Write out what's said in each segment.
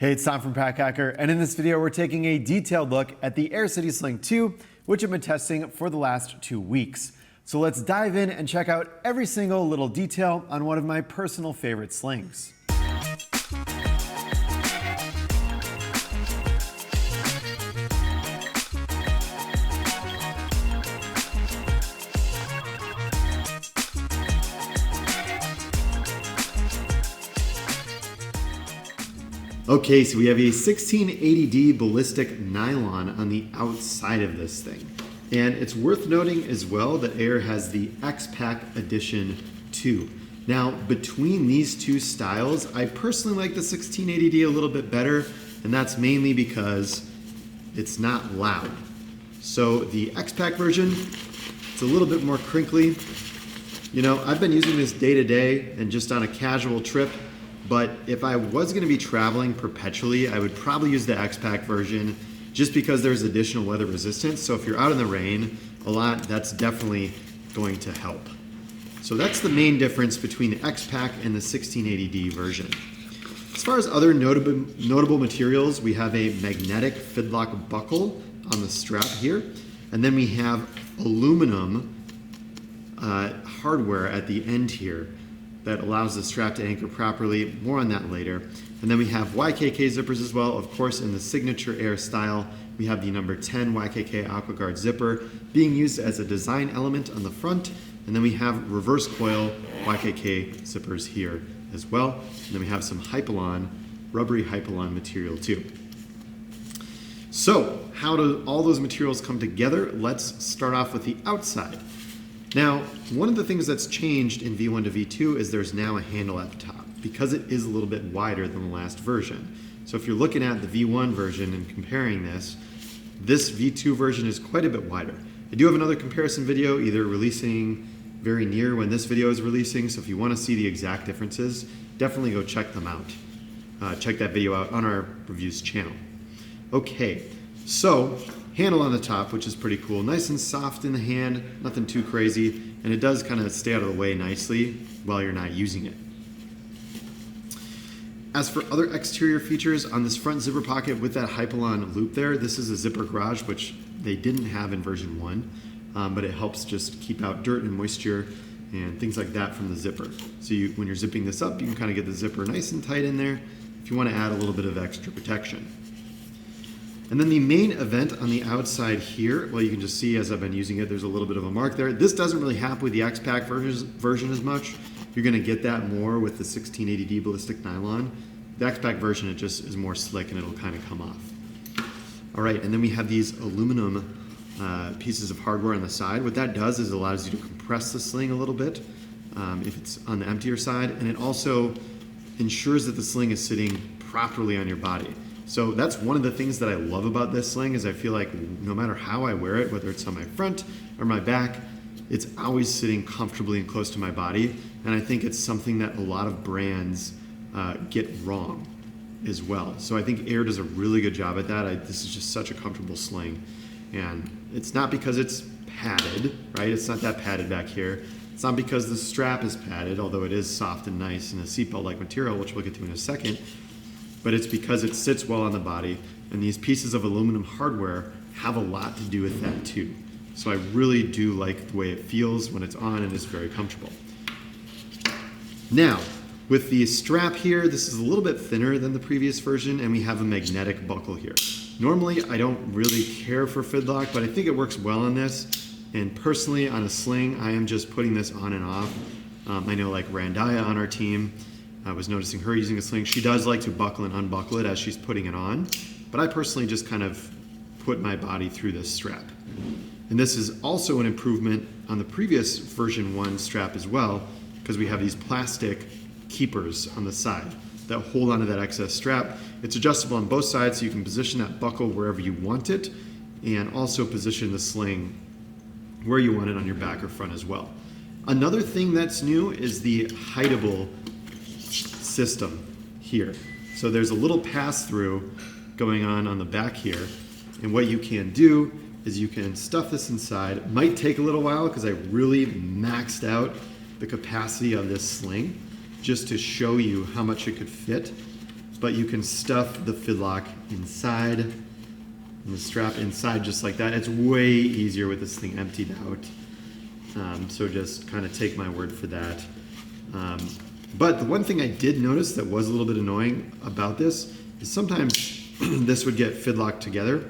Hey, it's Tom from Pack Hacker, and in this video we're taking a detailed look at the Air City Sling 2, which I've been testing for the last 2 weeks. So let's dive in and check out every single little detail on one of my personal favorite slings. Okay, so we have a 1680D ballistic nylon on the outside of this thing. And it's worth noting as well that Air has the X-Pack Edition 2. Now, between these two styles, I personally like the 1680D a little bit better, and that's mainly because it's not loud. So the X-Pack version, it's a little bit more crinkly. You know, I've been using this day to day and just on a casual trip. But if I was going to be traveling perpetually, I would probably use the X-Pack version just because there's additional weather resistance. So if you're out in the rain a lot, that's definitely going to help. So that's the main difference between the X-Pack and the 1680D version. As far as other notable materials, we have a magnetic fidlock buckle on the strap here. And then we have aluminum hardware at the end here that allows the strap to anchor properly. More on that later. And then we have YKK zippers as well. Of course, in the signature Air style, we have the number 10 YKK AquaGuard zipper being used as a design element on the front. And then we have reverse coil YKK zippers here as well. And then we have some Hypalon, rubbery Hypalon material too. So how do all those materials come together? Let's start off with the outside. Now, one of the things that's changed in V1 to V2 is there's now a handle at the top because it is a little bit wider than the last version. So if you're looking at the V1 version and comparing this V2 version is quite a bit wider. I do have another comparison video either releasing very near when this video is releasing, so if you want to see the exact differences, definitely go check them out. Check that video out on our reviews channel. Okay, so handle on the top, which is pretty cool. Nice and soft in the hand, nothing too crazy, and it does kind of stay out of the way nicely while you're not using it. As for other exterior features, on this front zipper pocket with that Hypalon loop there, this is a zipper garage, which they didn't have in version 1, but it helps just keep out dirt and moisture and things like that from the zipper. So when you're zipping this up, you can kind of get the zipper nice and tight in there if you want to add a little bit of extra protection. And then the main event on the outside here, well, you can just see as I've been using it, there's a little bit of a mark there. This doesn't really happen with the X-Pack version as much. You're going to get that more with the 1680D ballistic nylon. The X-Pack version, it just is more slick and it'll kind of come off. All right, and then we have these aluminum pieces of hardware on the side. What that does is it allows you to compress the sling a little bit if it's on the emptier side, and it also ensures that the sling is sitting properly on your body. So that's one of the things that I love about this sling is I feel like no matter how I wear it, whether it's on my front or my back, it's always sitting comfortably and close to my body. And I think it's something that a lot of brands get wrong as well. So I think Air does a really good job at that. This is just such a comfortable sling. And it's not because it's padded, right? It's not that padded back here. It's not because the strap is padded, although it is soft and nice and a seatbelt-like material, which we'll get to in a second. But it's because it sits well on the body, and these pieces of aluminum hardware have a lot to do with that too. So I really do like the way it feels when it's on and it's very comfortable. Now, with the strap here, this is a little bit thinner than the previous version, and we have a magnetic buckle here. Normally, I don't really care for fidlock, but I think it works well on this. And personally, on a sling, I am just putting this on and off. I know like Randaya on our team, I was noticing her using a sling. She does like to buckle and unbuckle it as she's putting it on, but I personally just kind of put my body through this strap. And this is also an improvement on the previous version 1 strap as well, because we have these plastic keepers on the side that hold onto that excess strap. It's adjustable on both sides, so you can position that buckle wherever you want it, and also position the sling where you want it on your back or front as well. Another thing that's new is the hideable system here. So there's a little pass-through going on the back here, and what you can do is you can stuff this inside. It might take a little while because I really maxed out the capacity of this sling just to show you how much it could fit. but you can stuff the fidlock inside and the strap inside just like that. It's way easier with this thing emptied out. So just kind of take my word for that. But the one thing I did notice that was a little bit annoying about this is sometimes this would get fidlocked together,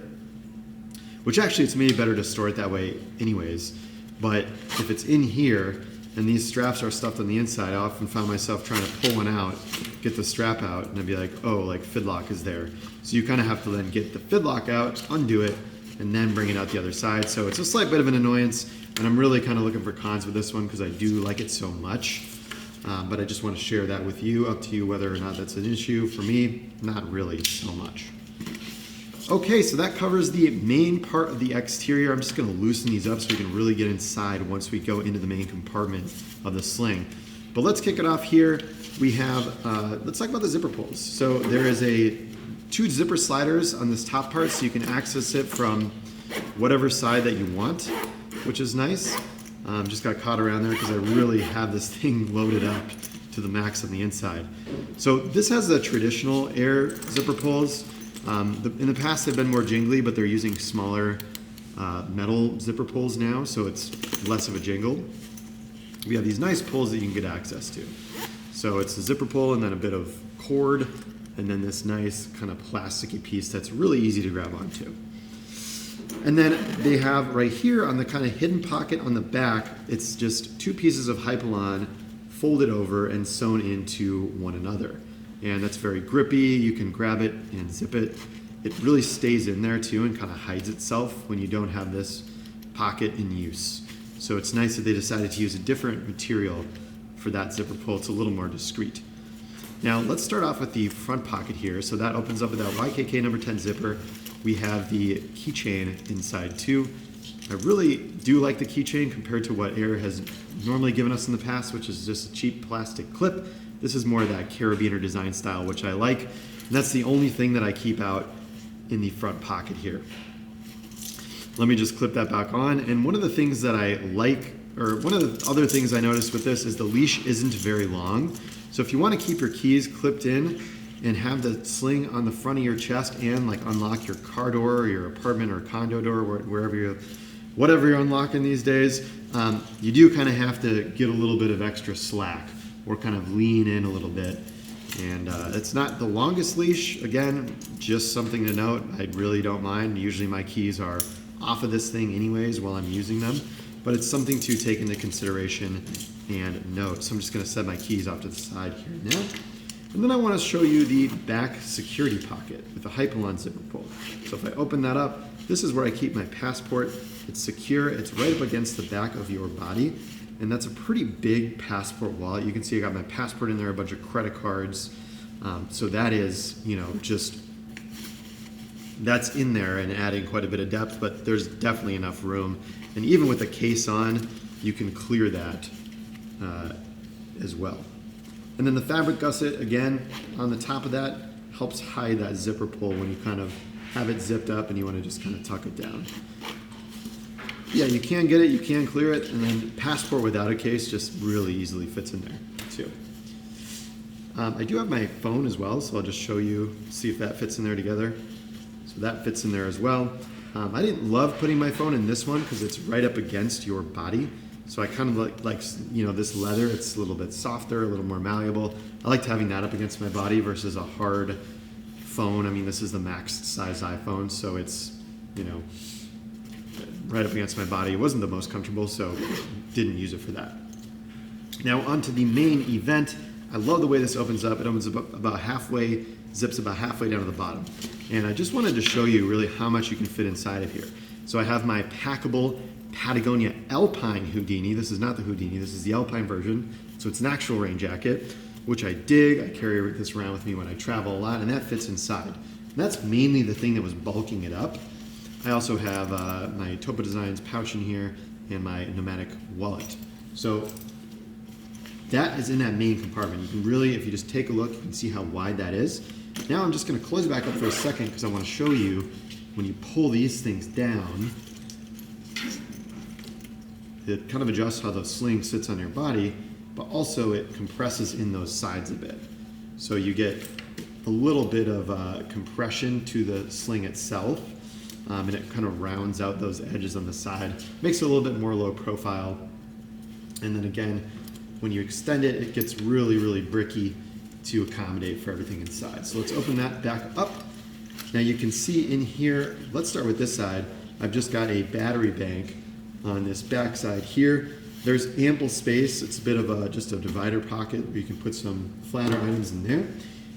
which actually it's maybe better to store it that way anyways. But if it's in here and these straps are stuffed on the inside, I often found myself trying to pull one out, get the strap out, and I'd be like, oh, like fidlock is there. So you kind of have to then get the fidlock out, undo it, and then bring it out the other side. So it's a slight bit of an annoyance, and I'm really kind of looking for cons with this one because I do like it so much. But I just want to share that with you, up to you whether or not that's an issue. For me, not really so much. Okay, so that covers the main part of the exterior. I'm just going to loosen these up so we can really get inside once we go into the main compartment of the Sling. But let's kick it off here. We have, let's talk about the zipper pulls. So there is two zipper sliders on this top part, so you can access it from whatever side that you want, which is nice. Just got caught around there because I really have this thing loaded up to the max on the inside. So this has the traditional air zipper pulls. In the past they've been more jingly, but they're using smaller metal zipper pulls now, so it's less of a jingle. We have these nice pulls that you can get access to. So it's a zipper pull and then a bit of cord, and then this nice kind of plasticky piece that's really easy to grab onto. And then they have right here on the kind of hidden pocket on the back, it's just two pieces of Hypalon folded over and sewn into one another. And that's very grippy. You can grab it and zip it. It really stays in there too and kind of hides itself when you don't have this pocket in use. So it's nice that they decided to use a different material for that zipper pull. It's a little more discreet. Now let's start off with the front pocket here. So that opens up with that YKK number 10 zipper. We have the keychain inside too. I really do like the keychain compared to what Air has normally given us in the past, which is just a cheap plastic clip. This is more of that carabiner design style, which I like. And that's the only thing that I keep out in the front pocket here. Let me just clip that back on. And one of the things that I like, or one of the other things I noticed with this is the leash isn't very long. So if you want to keep your keys clipped in and have the Sling on the front of your chest and like unlock your car door or your apartment or condo door, whatever you're unlocking these days, you do kind of have to get a little bit of extra slack or kind of lean in a little bit. And it's not the longest leash. Again, just something to note. I really don't mind. Usually my keys are off of this thing anyways while I'm using them, but it's something to take into consideration and note. So I'm just gonna set my keys off to the side here now. And then I want to show you the back security pocket with the Hypalon zipper pull. So if I open that up, this is where I keep my passport. It's secure, it's right up against the back of your body. And that's a pretty big passport wallet. You can see I got my passport in there, a bunch of credit cards. So that is, that's in there and adding quite a bit of depth, but there's definitely enough room. And even with the case on, you can clear that as well. And then the fabric gusset, again, on the top of that, helps hide that zipper pull when you kind of have it zipped up and you want to just kind of tuck it down. Yeah, you can get it, you can clear it, and then passport without a case just really easily fits in there too. I do have my phone as well, so I'll just show you, see if that fits in there together. So that fits in there as well. I didn't love putting my phone in this one because it's right up against your body. So I kind of like this leather, it's a little bit softer, a little more malleable. I liked having that up against my body versus a hard phone. I mean, this is the max size iPhone, so it's, right up against my body. It wasn't the most comfortable, so didn't use it for that. Now onto the main event. I love the way this opens up. It opens about halfway, zips about halfway down to the bottom. And I just wanted to show you really how much you can fit inside of here. So I have my packable Patagonia Alpine Houdini. This is not the Houdini, this is the Alpine version. So it's an actual rain jacket, which I dig. I carry this around with me when I travel a lot, and that fits inside. And that's mainly the thing that was bulking it up. I also have my Topo Designs pouch in here and my pneumatic wallet. So that is in that main compartment. You can really, if you just take a look, you can see how wide that is. Now I'm just gonna close it back up for a second because I wanna show you when you pull these things down, it kind of adjusts how the Sling sits on your body, but also it compresses in those sides a bit. So you get a little bit of compression to the sling itself, and it kind of rounds out those edges on the side, makes it a little bit more low profile. And then again, when you extend it, it gets really, really bricky to accommodate for everything inside. So let's open that back up. Now you can see in here, let's start with this side. I've just got a battery bank on this back side here. There's ample space. It's a bit of just a divider pocket where you can put some flatter items in there.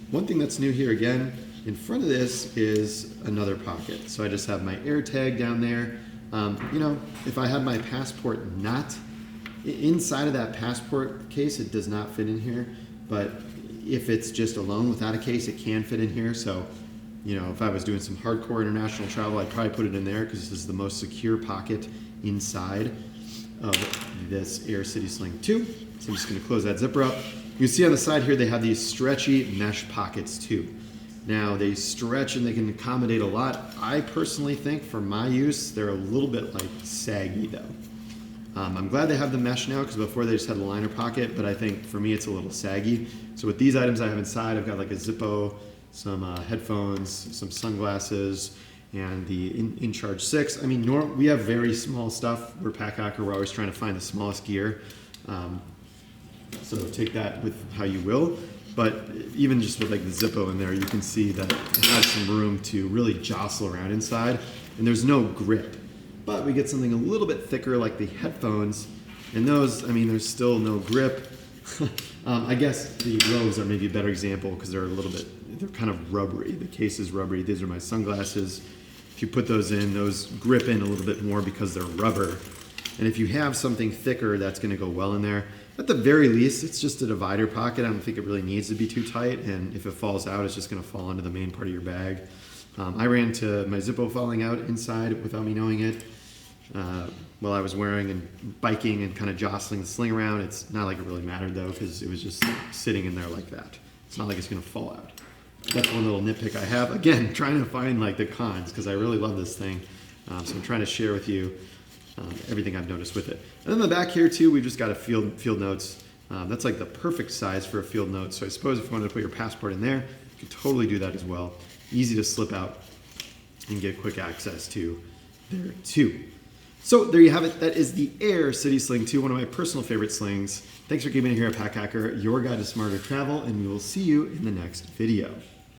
One thing that's new here again, in front of this is another pocket. So I just have my air tag down there. You know, if I had my passport not inside of that passport case, it does not fit in here. But if it's just alone without a case, it can fit in here. So, you know, if I was doing some hardcore international travel, I'd probably put it in there because this is the most secure pocket inside of this Air City Sling 2. So I'm just going to close that zipper up. You see on the side here, they have these stretchy mesh pockets too. Now they stretch and they can accommodate a lot. I personally think for my use, they're a little bit like saggy though. I'm glad they have the mesh now because before they just had a liner pocket, but I think for me it's a little saggy. So with these items I have inside, I've got like a Zippo, some headphones, some sunglasses, and the In-Charge 6. I mean, we have very small stuff. We're Packhacker, we're always trying to find the smallest gear. So take that with how you will. But even just with like the Zippo in there, you can see that it has some room to really jostle around inside, and there's no grip. But we get something a little bit thicker like the headphones, and those, I mean, there's still no grip. I guess the Rogues are maybe a better example because they're a little bit, they're kind of rubbery. The case is rubbery. These are my sunglasses. If you put those in, those grip in a little bit more because they're rubber. And if you have something thicker, that's going to go well in there. At the very least, it's just a divider pocket. I don't think it really needs to be too tight, and if it falls out, it's just going to fall into the main part of your bag. I ran into my Zippo falling out inside without me knowing it while I was wearing and biking and kind of jostling the sling around. It's not like it really mattered though because it was just sitting in there like that. It's not like it's going to fall out. That's one little nitpick I have. Again, trying to find like the cons because I really love this thing. So I'm trying to share with you everything I've noticed with it. And then the back here too, we've just got a field notes. That's like the perfect size for a field note. So I suppose if you wanted to put your passport in there, you could totally do that as well. Easy to slip out and get quick access to there too. So there you have it. That is the Air City Sling 2, one of my personal favorite slings. Thanks for keeping it here at Packhacker, your guide to smarter travel, and we will see you in the next video.